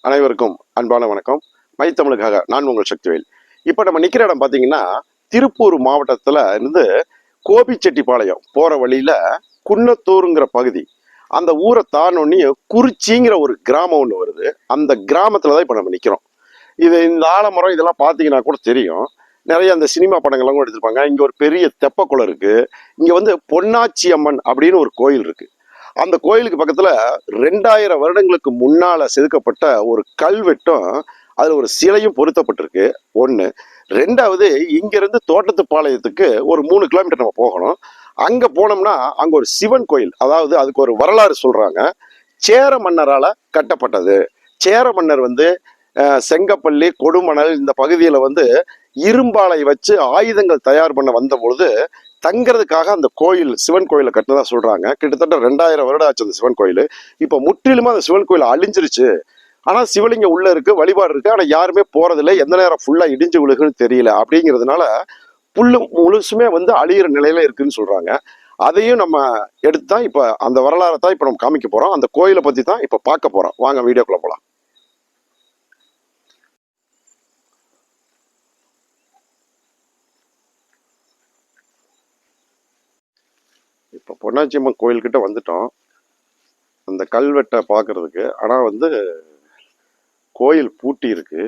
அனைவருக்கும் அன்பான வணக்கம். மை தமிழுக்காக நான் உங்கள் சக்திவேல். இப்போ நம்ம நிற்கிற இடம் பார்த்தீங்கன்னா திருப்பூர் மாவட்டத்தில் இருந்து கோபிச்செட்டிப்பாளையம் போகிற வழியில் குன்னத்தூருங்கிற பகுதி. அந்த ஊரை தாண்டோன்னே குறிச்சிங்கிற ஒரு கிராமம் ஒன்று வருது. அந்த கிராமத்தில் தான் இப்போ நம்ம நிற்கிறோம். இந்த ஆலமரம் இதெல்லாம் பார்த்தீங்கன்னா கூட தெரியும். நிறைய அந்த சினிமா படங்கள்லாம் கூட எடுத்திருப்பாங்க. இங்கே ஒரு பெரிய தெப்பக்குளம் இருக்குது. இங்கே வந்து பொன்னாச்சி அம்மன் அப்படின்னு ஒரு கோயில் இருக்குது. அந்த கோயிலுக்கு பக்கத்துல 2000 வருடங்களுக்கு முன்னால செதுக்கப்பட்ட ஒரு கல்வெட்டும் அதுல ஒரு சிலையும் பொருத்தப்பட்டிருக்கு. ஒண்ணு. ரெண்டாவது, இங்க இருந்து தோட்டத்துப்பாளையத்துக்கு ஒரு 3 கிலோமீட்டர் நம்ம போகணும். அங்க போனோம்னா அங்க ஒரு சிவன் கோயில், அதாவது அதுக்கு ஒரு வரலாறு சொல்றாங்க. சேர மன்னரால கட்டப்பட்டது. சேர மன்னர் வந்து செங்கப்பள்ளி, கொடுமணல் இந்த பகுதியில வந்து இரும்பாலை வச்சு ஆயுதங்கள் தயார் பண்ண வந்த பொழுது தங்கிறதுக்காக அந்த கோயில், சிவன் கோயிலை கட்டினதா சொல்றாங்க. கிட்டத்தட்ட 2000 வருடம் ஆச்சு அந்த சிவன் கோயில். இப்ப முற்றிலுமா அந்த சிவன் கோயில் அழிஞ்சிருச்சு. ஆனா சிவலிங்கம் உள்ள இருக்கு, வழிபாடு இருக்கு. ஆனா யாருமே போறதில்லை. எந்த நேரம் ஃபுல்லா இடிஞ்சு விழுகுன்னு தெரியல. அப்படிங்கிறதுனால புல்லு முழுசுமே வந்து அழியிற நிலையில இருக்குன்னு சொல்றாங்க. அதையும் நம்ம எடுத்துதான் இப்ப அந்த வரலாறை தான் இப்ப நம்ம காமிக்க போறோம். அந்த கோயிலை பத்தி தான் இப்ப பார்க்க போறோம். வாங்க வீடியோக்குள்ள போலாம். இப்போ பொன்னாச்சியம்மன் கோயில்கிட்ட வந்துட்டோம். அந்த கல்வெட்டை பார்க்கறதுக்கு. ஆனால் வந்து கோயில் பூட்டி இருக்கு.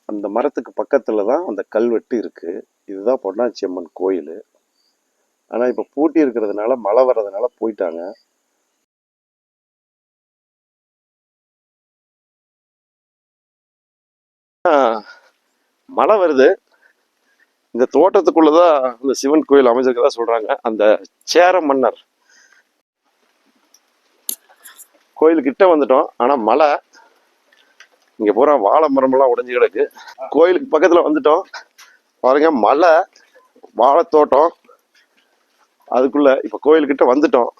அந்த மரத்துக்கு பக்கத்துல தான் அந்த கல்வெட்டு இருக்கு. இதுதான் பொன்னாச்சியம்மன் கோயில். ஆனால் இப்போ பூட்டி இருக்கிறதுனால மழை வர்றதுனால போயிட்டாங்க. மழை வருது. இந்த தோட்டத்துக்குள்ளதான் அந்த சிவன் கோயில் அமைஞ்சிருக்கதா சொல்றாங்க. அந்த சேர மன்னர் கோயிலுக்கிட்ட வந்துட்டோம். ஆனா மழை. இங்க பூரா வாழை மரமெல்லாம் உடைஞ்சு கிடக்கு. கோயிலுக்கு பக்கத்துல வந்துட்டோம். பாருங்க, மலை, வாழைத்தோட்டம். அதுக்குள்ள இப்ப கோயிலுக்கிட்ட வந்துட்டோம்.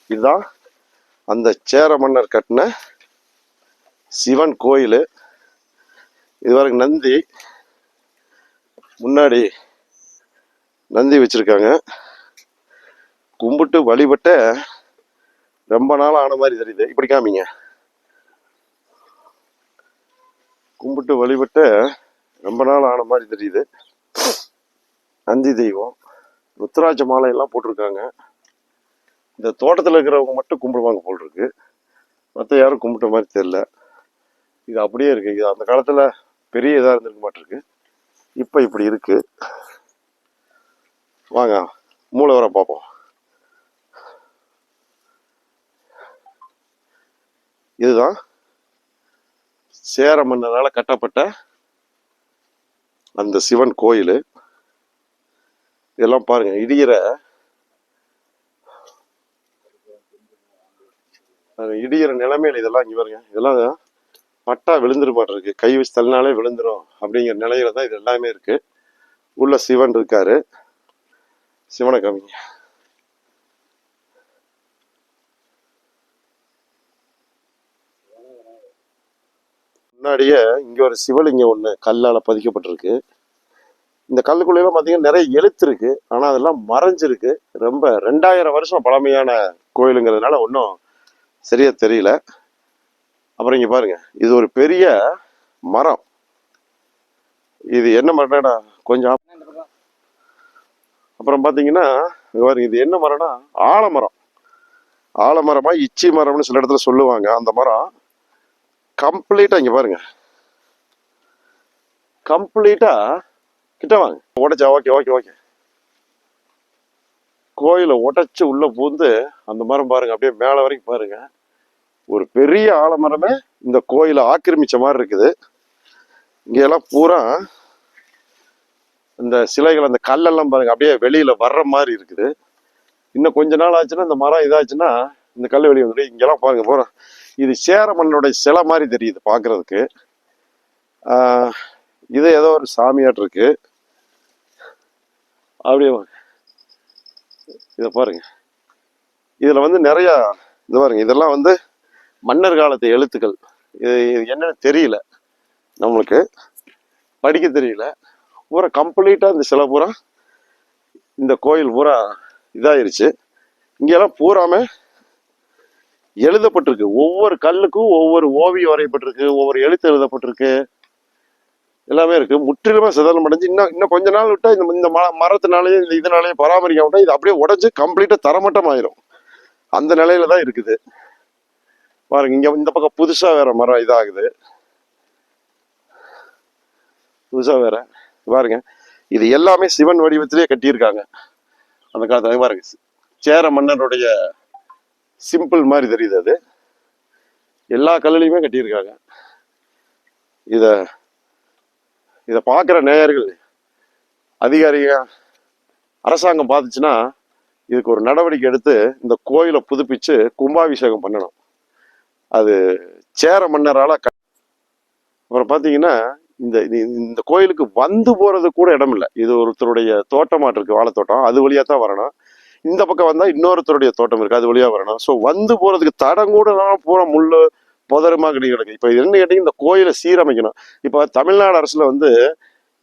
இதுதான் அந்த சேர மன்னர் கட்டின சிவன் கோயில். இது வரைக்கும் நந்தி, முன்னாடி நந்தி வச்சிருக்காங்க. கும்பிட்டு வழிபட்ட ரொம்ப நாள் ஆன மாதிரி தெரியுது. இப்படி காமிங்க. கும்பிட்டு வழிபட்ட ரொம்ப நாள் ஆன மாதிரி தெரியுது. நந்தி தெய்வம். ருத்ராட்ச மாலை எல்லாம் போட்டிருக்காங்க. இந்த தோட்டத்தில் இருக்கிறவங்க மட்டும் கும்பிடுவாங்க போல் இருக்கு. மற்ற யாரும் கும்பிட்ட மாதிரி தெரியல. இது அப்படியே இருக்கு. இது அந்த காலத்துல பெரிய இதா இருந்திருக்க மாட்டிருக்கு. இப்ப இப்படி இருக்கு. வாங்க மூலவரை பார்ப்போம். இதுதான் சேர மன்னரால கட்டப்பட்ட அந்த சிவன் கோயில். இதெல்லாம் பாருங்க, இடிகிற நிலைமையில இதெல்லாம் இங்க பாருங்க. இதெல்லாம் பட்டா விழுந்துரு மாட்டிருக்கு. கை வச்சு தள்ளினாலே விழுந்துரும் அப்படிங்கிற நிலையில தான் இது எல்லாமே இருக்கு. உள்ள சிவன் இருக்காரு. சிவனை காமிங்க. முன்னாடியே இங்க ஒரு சிவலிங்கம் ஒண்ணு கல்லால பதிக்கப்பட்டிருக்கு. இந்த கல்லுக்குள்ள பாத்தீங்கன்னா நிறைய எழுத்து இருக்கு. ஆனா அதெல்லாம் மறைஞ்சிருக்கு. ரொம்ப 2000 வருஷம் பழமையான கோயிலுங்கிறதுனால ஒன்றும் சரியா தெரியல. அப்புறம் இங்க பாருங்க, இது ஒரு பெரிய மரம். இது என்ன மரம்டா கொஞ்சம். அப்புறம் பாத்தீங்கன்னா இது என்ன மரம்னா ஆலமரம். ஆலமரமா இச்சி மரம்னு சில இடத்துல சொல்லுவாங்க. அந்த மரம் கம்ப்ளீட்டா இங்க பாருங்க, கம்ப்ளீட்டா கிட்ட வாங்க. உடைச்சா ஓகே ஓகே ஓகே. கோயிலை உடைச்சு உள்ள பூந்து அந்த மரம் பாருங்க, அப்படியே மேல வரைக்கும் பாருங்க. ஒரு பெரிய ஆலமரமே இந்த கோயிலை ஆக்கிரமிச்ச மாதிரி இருக்குது. இங்க எல்லாம் பூரா இந்த சிலைகள், அந்த கல்லெல்லாம் பாருங்க அப்படியே வெளியில வர்ற மாதிரி இருக்குது. இன்னும் கொஞ்ச நாள் ஆச்சுன்னா இந்த மரம் இதாச்சுன்னா இந்த கல் வெளியே வந்துடும். இங்கெல்லாம் பாருங்க பூரா இது சேர மன்னனுடைய சிலை மாதிரி தெரியுது பாக்குறதுக்கு. இது ஏதோ ஒரு சாமியாட்டு இருக்கு. அப்படியே இத பாருங்க. இதுல வந்து நிறைய இது பாருங்க, இதெல்லாம் வந்து மன்னர் காலத்து எழுத்துக்கள். இது என்னன்னு தெரியல, நம்மளுக்கு படிக்க தெரியல. பூரா கம்ப்ளீட்டா இந்த சிலை பூரா இந்த கோயில் பூரா இதாயிருச்சு. இங்கெல்லாம் பூராமே எழுதப்பட்டிருக்கு. ஒவ்வொரு கல்லுக்கும் ஒவ்வொரு ஓவியம் வரையப்பட்டிருக்கு, ஒவ்வொரு எழுத்து எழுதப்பட்டிருக்கு, எல்லாமே இருக்கு. முற்றிலுமே சிதறல் அடைஞ்சு இன்னும் இன்னும் கொஞ்ச நாள் விட்டா இந்த மரத்தினாலேயும் இந்த இதனாலேயும் பராமரிக்க விட்டா இது அப்படியே உடஞ்சு கம்ப்ளீட்டா தரமட்டம் ஆயிரும். அந்த நிலையில தான் இருக்குது. பாருங்க, இங்க இந்த பக்கம் புதுசா வேற மரம் இதாகுது, புதுசா வேற. பாருங்க, இது எல்லாமே சிவன் வடிவத்திலேயே கட்டியிருக்காங்க அந்த காலத்துல. பாருங்க, சேர மன்னருடைய சிம்பிள் மாதிரி தெரியுது. அது எல்லா கல்லுலையுமே கட்டியிருக்காங்க. இத இத பாக்குற நேயர்கள், அதிகாரிக, அரசாங்கம் பார்த்துச்சுன்னா இதுக்கு ஒரு நடவடிக்கை எடுத்து இந்த கோயிலை புதுப்பிச்சு கும்பாபிஷேகம் பண்ணணும். அது சேர மன்னரால அப்புறம் பாத்தீங்கன்னா இந்த இந்த கோயிலுக்கு வந்து போறது கூட இடம் இல்லை. இது ஒருத்தருடைய தோட்டமாட்டு இருக்கு, வாழைத்தோட்டம், அது வழியா தான் வரணும். இந்த பக்கம் வந்தா இன்னொருத்தருடைய தோட்டம் இருக்கு, அது வழியா வரணும். ஸோ வந்து போறதுக்கு தடம் கூட பூரா முள்ளு புதருமா கிடக்கு. இப்ப என்ன கேட்டீங்க, இந்த கோயிலை சீரமைக்கணும். இப்ப தமிழ்நாடு அரசுல வந்து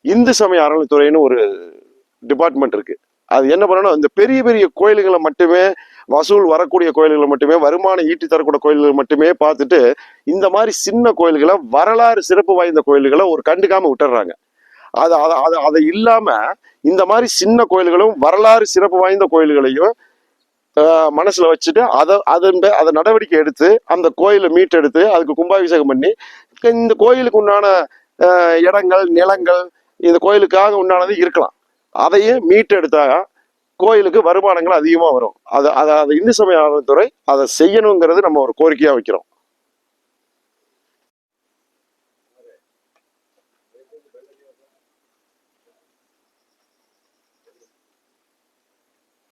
இந்து சமய அறநிலைத்துறைன்னு ஒரு டிபார்ட்மெண்ட் இருக்கு. அது என்ன பண்ணணும், இந்த பெரிய பெரிய கோயில்களை மட்டுமே, வசூல் வரக்கூடிய கோயில்களை மட்டுமே, வருமானம் ஈட்டி தரக்கூடிய கோயில்களை மட்டுமே பார்த்துட்டு இந்த மாதிரி சின்ன கோயில்களை, வரலாறு சிறப்பு வாய்ந்த கோயில்களை ஒரு கண்டுக்காம விட்டுறாங்க. அதை இல்லாம இந்த மாதிரி சின்ன கோயில்களும் வரலாறு சிறப்பு வாய்ந்த கோயில்களையும் மனசுல வச்சுட்டு அதை நடவடிக்கை எடுத்து அந்த கோயிலை மீட்டெடுத்து அதுக்கு கும்பாபிஷேகம் பண்ணி இந்த கோயிலுக்கு உண்டான இடங்கள், நிலங்கள், இந்த கோயிலுக்காக உண்டானது இருக்கலாம், அதையும் மீட்டெடுத்தா கோயிலுக்கு வருமானங்கள் அதிகமா வரும். அதை இந்து சமய அறநிலையத்துறை அதை செய்யணுங்கிறது நம்ம ஒரு கோரிக்கையா வைக்கிறோம்.